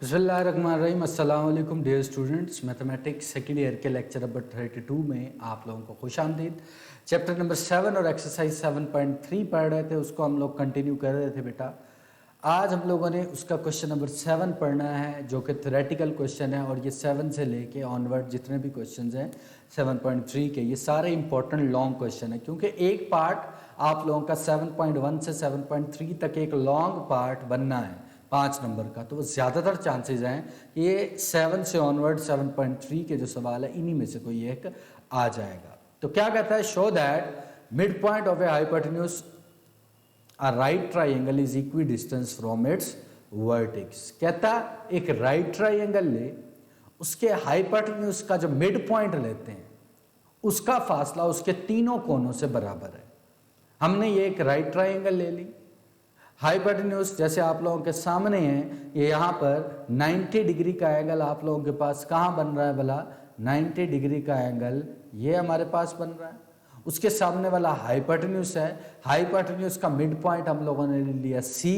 बिस्मिल्लाहिर्रहमानिर्रहीम। अस्सलाम वालेकुम dear students. Mathematics second year के लेक्चर नंबर 32 में आप लोगों को खुश आमदीद। चैप्टर नंबर 7 और एक्सरसाइज 7.3 पढ़ रहे थे, उसको हम लोग कंटिन्यू कर रहे थे बेटा। आज हम लोगों ने उसका क्वेश्चन नंबर 7 पढ़ना है, जो कि थ्योरेटिकल क्वेश्चन है। और ये 7 से लेके ऑनवर्ड जितने भी क्वेश्चन हैं 7.3 के, ये सारे इंपॉर्टेंट लॉन्ग क्वेश्चन है, क्योंकि एक पार्ट आप लोगों का 7.1 से 7.3 तक एक लॉन्ग पार्ट बनना है 5 नंबर का। तो वो ज़्यादातर चांसेस हैं कि ये 7 से ऑनवर्ड 7.3 के जो सवाल है इन्हीं में से कोई एक आ जाएगा। तो क्या कहता है, show that mid point of a hypotenuse a right triangle is equi distance from its vertex. कहता एक राइट ट्राइंगल ले, उसके हाइपोटेन्यूज का जो मिड पॉइंट लेते हैं उसका फासला उसके तीनों कोनों से बराबर है। हमने ये एक राइट ट्राइंगल ले ली, हाइपोटेन्यूज जैसे आप लोगों के सामने है, ये यहाँ पर 90 डिग्री का एंगल आप लोगों के पास कहाँ बन रहा है भला, 90 डिग्री का एंगल ये हमारे पास बन रहा है। उसके सामने वाला हाइपोटेन्यूज है, हाइपोटेन्यूज का मिड पॉइंट हम लोगों ने ले लिया C,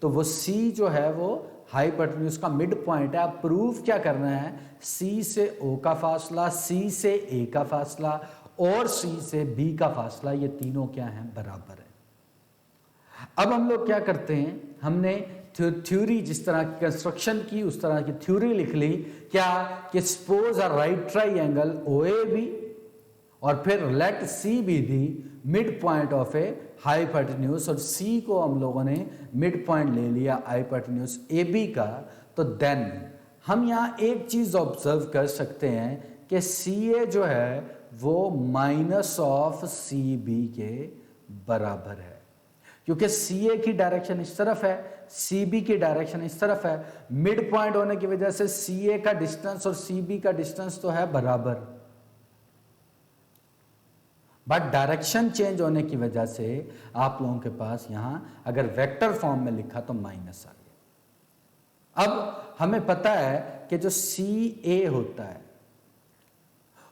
तो वो C जो है वो हाइपोटेन्यूज का मिड पॉइंट है। अब प्रूफ क्या करना है, C से O का फासला, C से A का फासला और C से B का फासला, ये तीनों क्या हैं, बराबर है। अब हम लोग क्या करते हैं, हमने थ्योरी जिस तरह की कंस्ट्रक्शन की उस तरह की थ्योरी लिख ली। क्या कि suppose a right triangle OAB और फिर let C be the mid point of a hypotenuse, और C को हम लोगों ने मिड पॉइंट ले लिया हाइपोटेन्यूज AB का। तो देन हम यहाँ एक चीज ऑब्जर्व कर सकते हैं कि CA जो है वो माइनस ऑफ CB के बराबर है, क्योंकि CA की डायरेक्शन इस तरफ है, CB की डायरेक्शन इस तरफ है। मिड पॉइंट होने की वजह से CA का डिस्टेंस और CB का डिस्टेंस तो है बराबर, बट डायरेक्शन चेंज होने की वजह से आप लोगों के पास यहां अगर वेक्टर फॉर्म में लिखा तो माइनस आ गया। अब हमें पता है कि जो CA होता है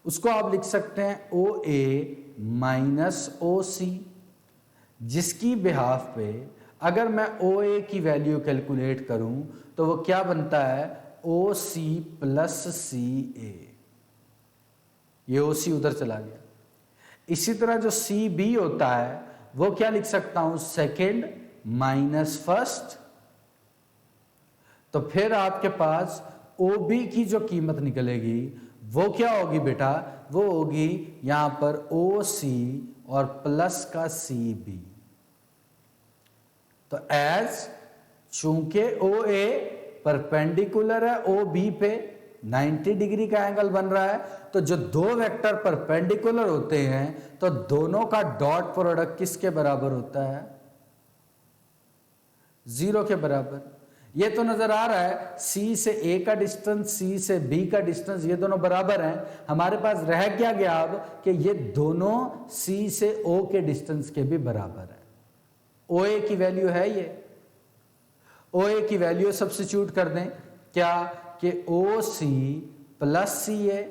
उसको आप लिख सकते हैं OA माइनस OC, जिसकी बिहाफ पे अगर मैं OA की वैल्यू कैलकुलेट करूं तो वो क्या बनता है, OC प्लस CA। ये OC उधर चला गया। इसी तरह जो CB होता है वो क्या लिख सकता हूं, सेकेंड माइनस फर्स्ट। तो फिर आपके पास OB की जो कीमत निकलेगी वो क्या होगी बेटा, वो होगी यहां पर OC और प्लस का CB। तो एज चूंकि OA परपेंडिकुलर है OB पे, 90 डिग्री का एंगल बन रहा है, तो जो दो वेक्टर परपेंडिकुलर होते हैं तो दोनों का डॉट प्रोडक्ट किसके बराबर होता है, 0 के बराबर। ये तो नजर आ रहा है C से A का डिस्टेंस, C से B का डिस्टेंस, ये दोनों बराबर हैं। हमारे पास रह क्या गया अब कि ये दोनों C से O के डिस्टेंस के भी बराबर है। OA की वैल्यू है, ये OA की वैल्यू सब्स्टिट्यूट कर दें, क्या कि OC plus CA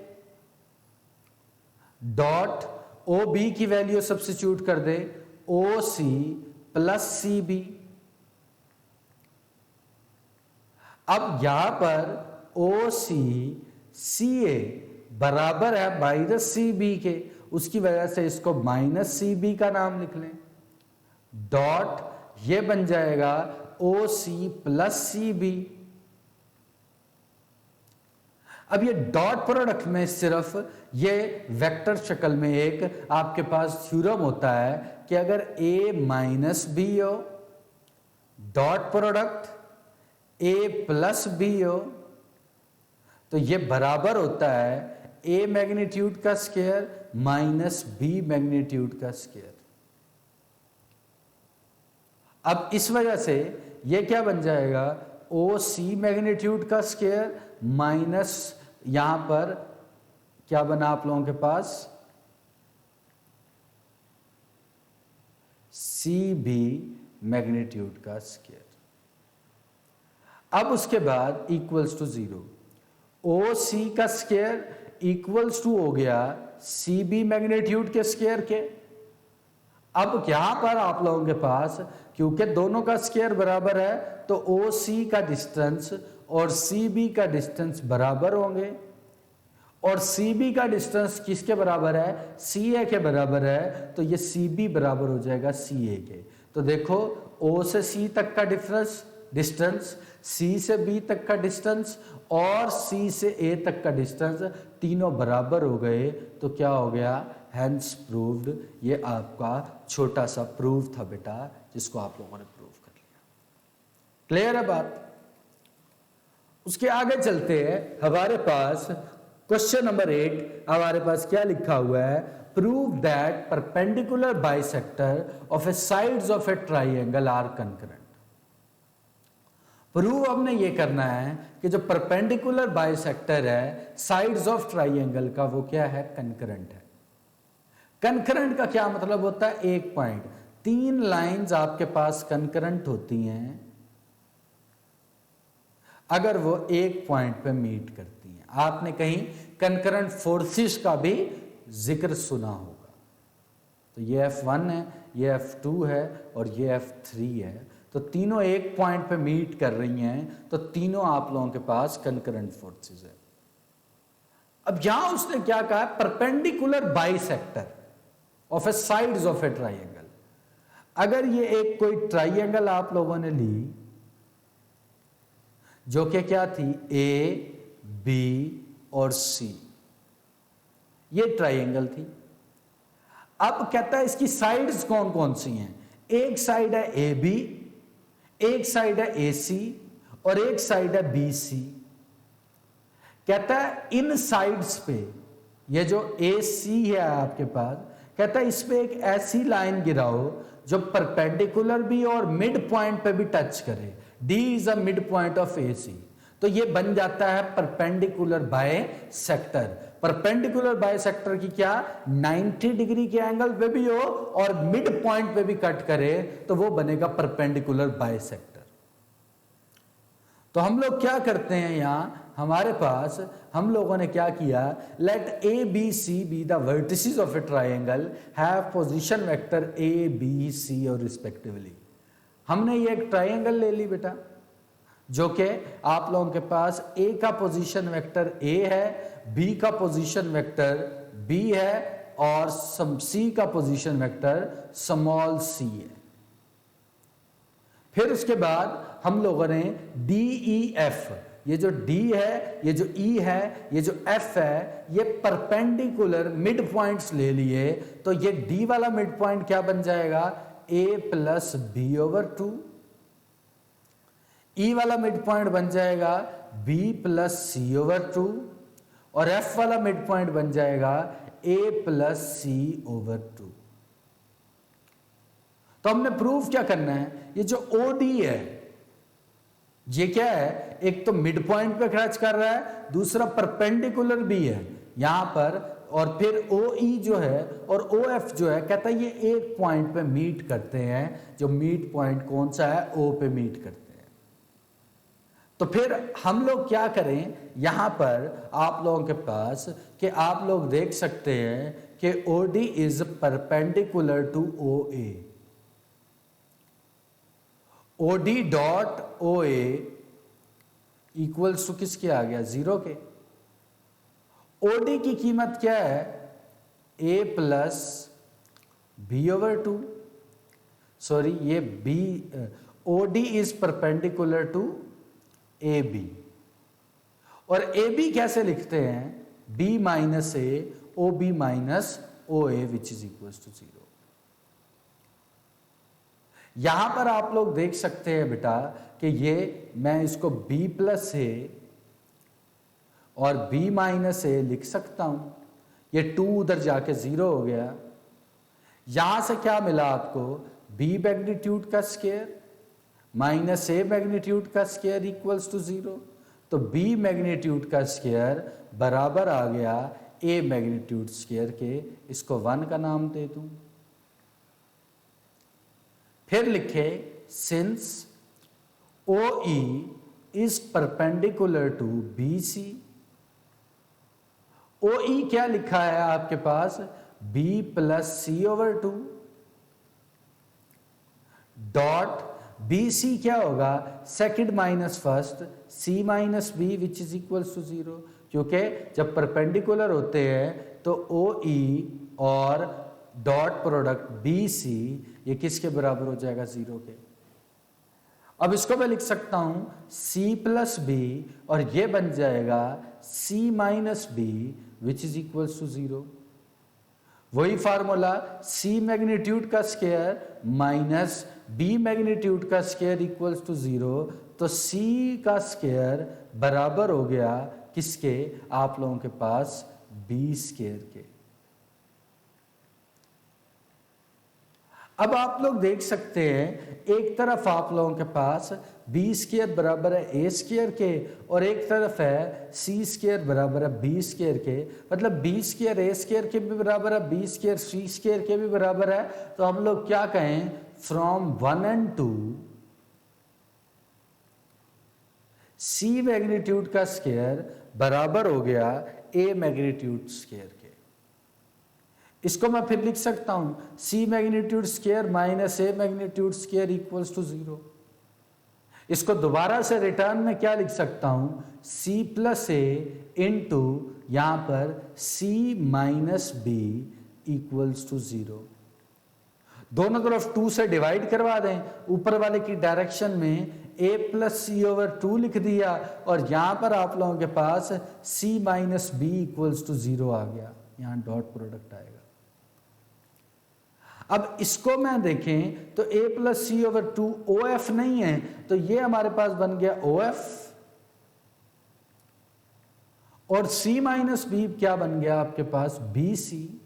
dot OB की वैल्यू सब्स्टिट्यूट कर दे OC प्लस CB। अब यहां पर OC CA बराबर है माइनस CB के, उसकी वजह से इसको माइनस CB का नाम लिख लें, डॉट ये बन जाएगा OC प्लस CB। अब ये डॉट प्रोडक्ट में सिर्फ ये वेक्टर शक्ल में एक आपके पास थ्योरम होता है कि अगर A माइनस B हो, dot product A plus B हो, तो ये बराबर होता है A मैग्नीट्यूड का स्क्वायर माइनस B मैग्नीट्यूड का स्क्वायर। अब इस वजह से ये क्या बन जाएगा, OC मैग्नीट्यूड का स्क्वायर माइनस यहां पर क्या बना आप लोगों के पास, CB मैग्नीट्यूड का स्क्वायर। अब उसके बाद इक्वल्स टू 0, OC का स्क्वायर इक्वल्स टू हो गया CB मैग्नीट्यूड के स्क्वायर के। अब यहां पर आप लोगों के पास क्योंकि दोनों का स्क्वायर बराबर है तो OC का डिस्टेंस और सी बी का डिस्टेंस बराबर होंगे, और सी बी का डिस्टेंस किसके बराबर है, सी ए के बराबर है, तो ये सी बी बराबर हो जाएगा सी ए के। तो देखो ओ से सी तक का डिस्टेंस, सी से बी तक का डिस्टेंस और सी से ए तक का डिस्टेंस तीनों बराबर हो गए, तो क्या हो गया, हैंस प्रूव्ड। ये आपका छोटा सा प्रूफ था बेटा, जिसको आप लोगों ने प्रूव कर लिया। क्लियर है बात। उसके आगे चलते हैं, हमारे पास क्वेश्चन नंबर 8 हमारे पास क्या लिखा हुआ है, prove that perpendicular bisector of a sides of a triangle are concurrent. Prove हमने ये करना है कि जो परपेंडिकुलर बाइसेक्टर है साइड्स ऑफ ट्राइंगल का, वो क्या है, कंकरेंट है। कंकरेंट का क्या मतलब होता है, एक पॉइंट, तीन लाइंस आपके पास कंकरेंट होती हैं अगर वो एक पॉइंट पे मीट करती हैं। आपने कहीं कंकरेंट फोर्सेस का भी जिक्र सुना होगा। तो ये F1 है, ये F2 है और ये F3 है, तो तीनों एक पॉइंट पे मीट कर रही हैं, तो तीनों आप लोगों के पास कंकरेंट फोर्सेस है। अब यहां उसने क्या कहा, perpendicular bisector of a sides of a triangle. अगर ये एक कोई ट्राइंगल आप लोगों ने ली जो कि क्या थी, ए बी और सी, ये ट्राइंगल थी। अब कहता है इसकी साइड्स कौन कौन सी हैं, एक साइड है ए बी, एक साइड है ए सी और एक साइड है बी सी। कहता है इन साइड्स पे, ये जो ए सी है आपके पास, कहता है इस पे एक ऐसी लाइन गिराओ जो परपेंडिकुलर भी और मिड पॉइंट पे भी टच करे। D is a mid point of AC, तो ये बन जाता है परपेंडिकुलर बाइसेक्टर। परपेंडिकुलर बाइसेक्टर की क्या, 90 डिग्री के एंगल पे भी हो और मिड पॉइंट पे भी कट करे, तो वो बनेगा परपेंडिकुलर बाइसेक्टर। तो हम लोग क्या करते हैं, यहां हमारे पास हम लोगों ने क्या किया, let A B C be the vertices of a triangle have position vector A B C और रिस्पेक्टिवली। हमने ये एक ट्राइंगल ले ली बेटा, जो कि आप लोगों के पास ए का पोजीशन वेक्टर ए है, बी का पोजीशन वेक्टर बी है और सी का पोजीशन वेक्टर स्मॉल सी है। फिर उसके बाद हम लोगों ने डी ई एफ, ये जो D है, ये जो E है, ये जो F है, ये परपेंडिकुलर मिड पॉइंट्स ले लिए, तो ये D वाला मिड पॉइंट क्या बन जाएगा, A plus B over 2। E वाला मिड पॉइंट बन जाएगा B प्लस सी ओवर 2 और F वाला मिड पॉइंट बन जाएगा A प्लस सी ओवर 2। तो हमने प्रूफ क्या करना है, ये जो OD है ये क्या है, एक तो मिड पॉइंट पे क्रैच कर रहा है, दूसरा परपेंडिकुलर भी है यहां पर, और फिर OE जो है और OF जो है, कहता है ये एक पॉइंट पे मीट करते हैं, जो मीट पॉइंट कौन सा है, O पे मीट करते हैं। तो फिर हम लोग क्या करें, यहां पर आप लोगों के पास कि आप लोग देख सकते हैं कि OD is perpendicular to OA। OD dot OA equals to किसके आ गया, 0 के। OD की कीमत क्या है, A plus B over 2, sorry ये B, OD is perpendicular to AB और AB कैसे लिखते हैं, B minus A OB minus OA which is equals to 0। यहां पर आप लोग देख सकते हैं बेटा कि ये मैं इसको B प्लस A और B माइनस A लिख सकता हूं, ये 2 उधर जाके 0 हो गया। यहां से क्या मिला आपको, B मैग्नीट्यूड का स्क्वायर माइनस A मैग्नीट्यूड का स्क्वायर इक्वल्स टू 0, तो B मैग्नीट्यूड का स्क्वायर बराबर आ गया A मैग्नीट्यूड स्क्वायर के, इसको 1 का नाम दे दूं। फिर लिखे since OE is perpendicular to BC। OE क्या लिखा है आपके पास, B plus C over 2 dot B C क्या होगा, second minus first, C minus B which is equals to 0, क्योंकि जब परपेंडिकुलर होते हैं तो ओ ई और डॉट प्रोडक्ट बी सी ये किसके बराबर हो जाएगा, 0 के। अब इसको मैं लिख सकता हूं c प्लस बी और ये बन जाएगा c minus B which is equals to 0। वही फार्मूला c मैग्नीट्यूड का स्क्वायर माइनस b मैग्नीट्यूड का स्क्वायर इक्वल्स टू 0, तो c का स्क्वायर बराबर हो गया किसके, आप लोगों के पास b स्क्वायर के। अब आप लोग देख सकते हैं एक तरफ आप लोगों के पास बी स्क्वायर बराबर है ए स्क्वायर के और एक तरफ है सी स्क्वायर बराबर है बी स्क्वायर के, मतलब बी स्क्वायर ए स्क्वायर के भी बराबर है, बी स्क्वायर सी स्क्वायर के भी बराबर है। तो हम लोग क्या कहें, फ्रॉम 1 and 2 सी मैग्नीट्यूड का स्क्वायर बराबर हो गया ए मैग्नीट्यूड स्क्वायर के। इसको मैं फिर लिख सकता हूं c magnitude square minus A magnitude square equals to 0। इसको दोबारा से रिटर्न में क्या लिख सकता हूं, c प्लस ए इंटू यहां पर c minus B equals to 0। दोनों तरफ 2 से डिवाइड करवा दें, ऊपर वाले की डायरेक्शन में a प्लस सी ओवर 2 लिख दिया और यहां पर आप लोगों के पास c minus B equals to 0 आ गया, यहां डॉट प्रोडक्ट आएगा। अब इसको मैं देखें तो a plus C over 2 O F नहीं है, तो ये हमारे पास बन गया ओ एफ और c माइनस बी क्या बन गया आपके पास, बी सी।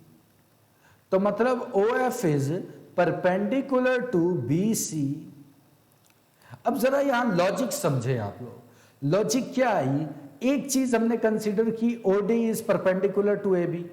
तो मतलब O F is perpendicular to B C. अब जरा यहां लॉजिक समझे आप लोग, लॉजिक क्या आई, एक चीज हमने कंसीडर की OD is perpendicular to A B,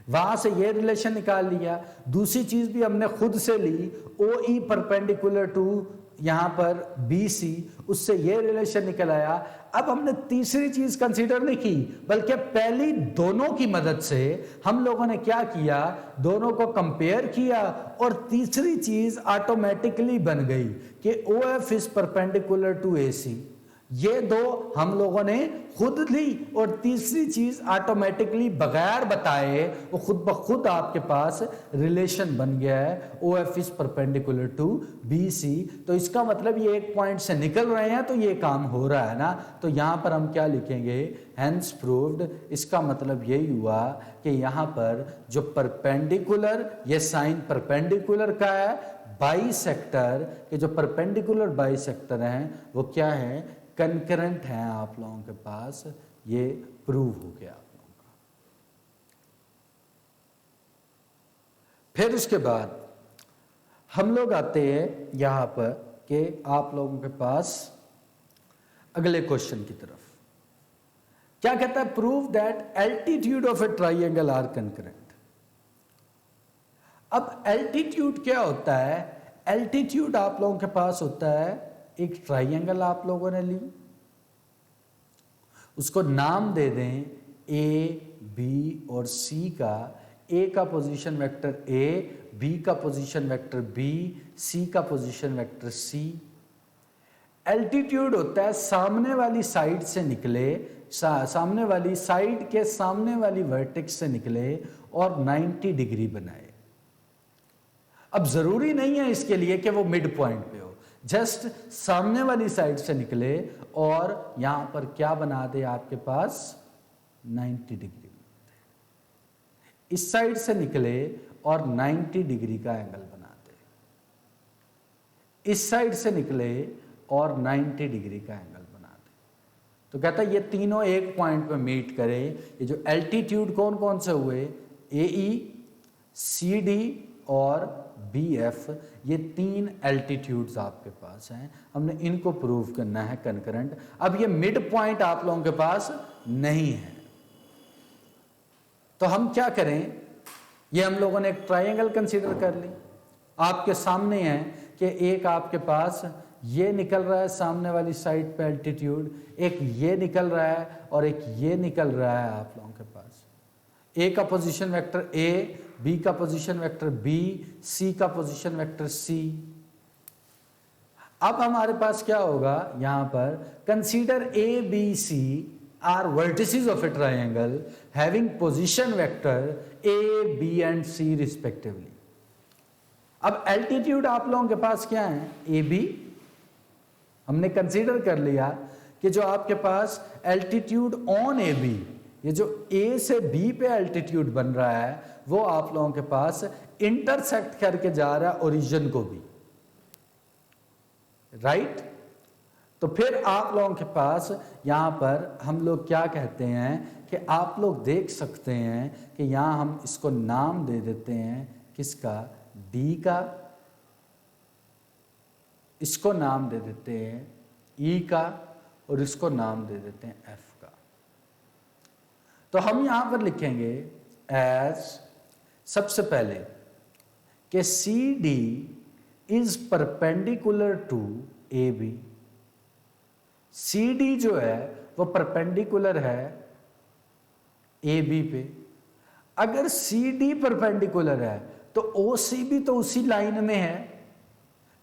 वहां से ये रिलेशन निकाल लिया। दूसरी चीज भी हमने खुद से ली, ओ ई परपेंडिकुलर टू यहां पर बी सी, उससे ये रिलेशन निकल आया। अब हमने तीसरी चीज कंसीडर नहीं की, बल्कि पहली दोनों की मदद से हम लोगों ने क्या किया, दोनों को कंपेयर किया और तीसरी चीज ऑटोमेटिकली बन गई कि O F is perpendicular to A C. ये दो हम लोगों ने खुद ली और तीसरी चीज ऑटोमेटिकली बगैर बताए वो खुद ब खुद आपके पास रिलेशन बन गया है, O F is perpendicular to B C. तो इसका मतलब ये एक पॉइंट से निकल रहे हैं तो ये काम हो रहा है ना। तो यहां पर हम क्या लिखेंगे, हेंस प्रूव्ड। इसका मतलब यही हुआ कि यहां पर जो परपेंडिकुलर, ये साइन परपेंडिकुलर का है, बाइसेक्टर के जो परपेंडिकुलर बाइसेक्टर हैं वो क्या है, कंकरेंट है आप लोगों के पास। ये प्रूव हो गया आप लोगों का। फिर उसके बाद हम लोग आते हैं यहां पर कि आप लोगों के पास अगले क्वेश्चन की तरफ। क्या कहता है, prove that altitude of a triangle are concurrent. अब एल्टीट्यूड क्या होता है, एल्टीट्यूड आप लोगों के पास होता है, एक ट्राइंगल आप लोगों ने ली, उसको नाम दे दें ए बी और सी का। ए का पोजीशन वेक्टर ए, बी का पोजीशन वेक्टर बी, सी का पोजीशन वेक्टर सी। एल्टीट्यूड होता है सामने वाली साइड से निकले, सामने वाली साइड के सामने वाली वर्टेक्स से निकले और 90 डिग्री बनाए। अब जरूरी नहीं है इसके लिए कि वो मिड पॉइंट पे हो, जस्ट सामने वाली साइड से निकले और यहां पर क्या बना दे आपके पास 90 डिग्री। इस साइड से निकले और 90 डिग्री का एंगल बना दे, इस साइड से निकले और 90 डिग्री का एंगल बना दे। तो कहता है ये तीनों एक पॉइंट पे मीट करें। ये जो एल्टीट्यूड कौन कौन से हुए, ए ई, सी डी और बी एफ, ये 3 एल्टीट्यूड्स आपके पास हैं। हमने इनको प्रूव करना है कंकरेंट। अब ये मिड पॉइंट आप लोगों के पास नहीं है, तो हम क्या करें, ये हम लोगों ने एक ट्राइंगल कंसीडर कर ली। आपके सामने है कि एक आपके पास ये निकल रहा है सामने वाली साइड पे एल्टीट्यूड, एक ये निकल रहा है और एक ये निकल रहा है आप लोगों के पास। ए का पोजीशन वेक्टर ए, बी का पोजीशन वेक्टर बी, सी का पोजीशन वेक्टर सी। अब हमारे पास क्या होगा यहां पर, consider A B C are vertices of a triangle having position vector A B and C respectively. अब एल्टीट्यूड आप लोगों के पास क्या है, ए बी। हमने कंसीडर कर लिया कि जो आपके पास एल्टीट्यूड ऑन ए बी, ये जो ए से बी पे एल्टीट्यूड बन रहा है वो आप लोगों के पास इंटरसेक्ट करके जा रहा है ओरिजिन को भी, राइट। तो फिर आप लोगों के पास यहां पर हम लोग क्या कहते हैं कि आप लोग देख सकते हैं कि यहां हम इसको नाम दे देते हैं किसका, डी का, इसको नाम दे देते हैं ई का, और इसको नाम दे देते हैं एफ का। तो हम यहां पर लिखेंगे एज, सबसे पहले कि C D is perpendicular to A B. C D जो है वो परपेंडिकुलर है ए बी पे। अगर सी डी परपेंडिकुलर है तो ओ सी भी तो उसी लाइन में है।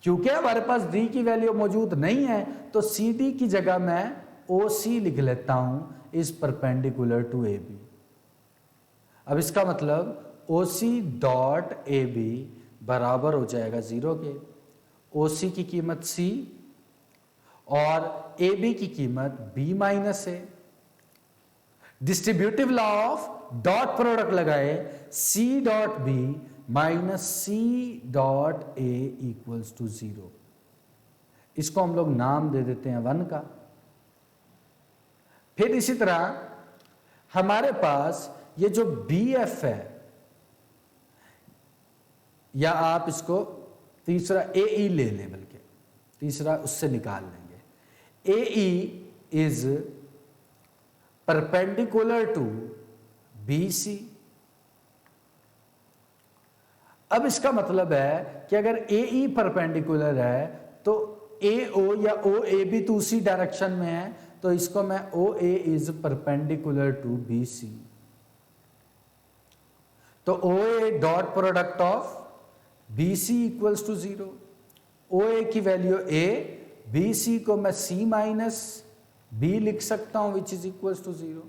क्योंकि हमारे पास डी की वैल्यू मौजूद नहीं है तो सी डी की जगह मैं ओ सी लिख लेता हूं, is perpendicular to A B. अब इसका मतलब ओ सी डॉट ए बी बराबर हो जाएगा 0 के। ओ सी की कीमत सी और ए बी की कीमत B minus A. Distributive law of dot product लगाए, C dot B minus C dot A equals to 0। इसको हम लोग नाम दे देते हैं 1 का। फिर इसी तरह हमारे पास ये जो बी एफ है, या आप इसको तीसरा ए ई ले लें, बल्कि तीसरा उससे निकाल लेंगे। A E is perpendicular to B C. अब इसका मतलब है कि अगर ए ई परपेंडिकुलर है तो ए ओ या ओ ए भी तो उसी डायरेक्शन में है, तो इसको मैं O A is perpendicular to B C. तो O A dot product of B C equals to 0। O A की वैल्यू ए, बी सी को मैं सी माइनस बी लिख सकता हूं विच इज इक्वल्स टू 0।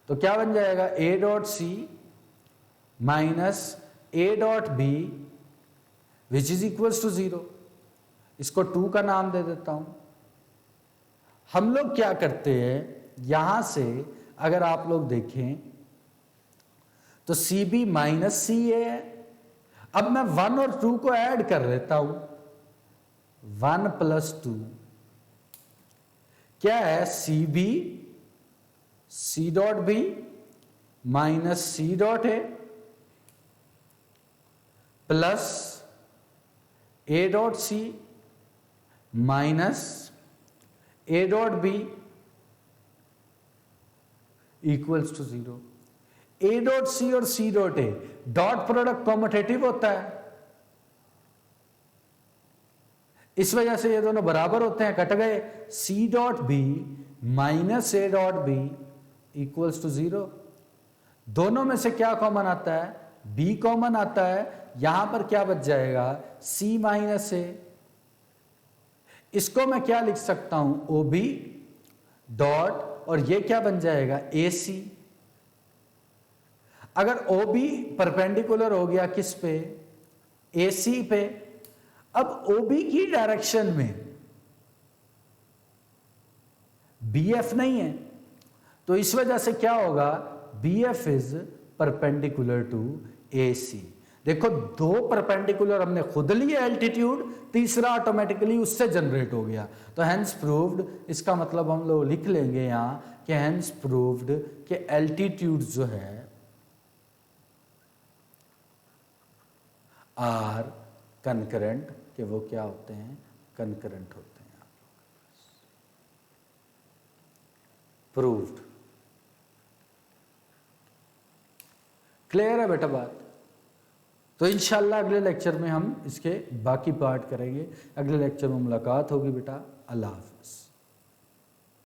तो क्या बन जाएगा, A dot C minus A dot B which is equals to 0। इसको 2 का नाम दे देता हूं। हम लोग क्या करते हैं, यहां से अगर आप लोग देखें तो सी बी माइनस सी ए है। अब मैं 1 और 2 को ऐड कर लेता हूं, 1 प्लस 2 क्या है, C B C dot B minus C dot A plus A dot C minus A dot B equals to 0। A dot C और C dot A dot product commutative होता है, इस वजह से ये दोनों बराबर होते हैं, कट गए। C dot B minus A dot B equals to 0। दोनों में से क्या कॉमन आता है, बी कॉमन आता है। यहां पर क्या बच जाएगा, सी माइनस ए। इसको मैं क्या लिख सकता हूं, ओ बी डॉट, और ये क्या बन जाएगा, ए सी। अगर ओ बी परपेंडिकुलर हो गया किस पे, ए सी पे। अब ओ बी की डायरेक्शन में बी एफ नहीं है, तो इस वजह से क्या होगा, B F is perpendicular to A C. देखो, 2 परपेंडिकुलर हमने खुद लिए एल्टीट्यूड, तीसरा ऑटोमेटिकली उससे जनरेट हो गया। तो हेंस प्रूव्ड, इसका मतलब हम लोग लिख लेंगे यहां कि हेंस प्रूव्ड कि एल्टीट्यूड जो है आर कनकरेंट, कि वो क्या होते हैं, कनकरेंट होते हैं। प्रूव्ड। क्लियर है बेटा बात। तो इंशाल्लाह अगले लेक्चर में हम इसके बाकी पार्ट करेंगे। अगले लेक्चर में मुलाकात होगी बेटा। अल्लाह हाफ़िज़।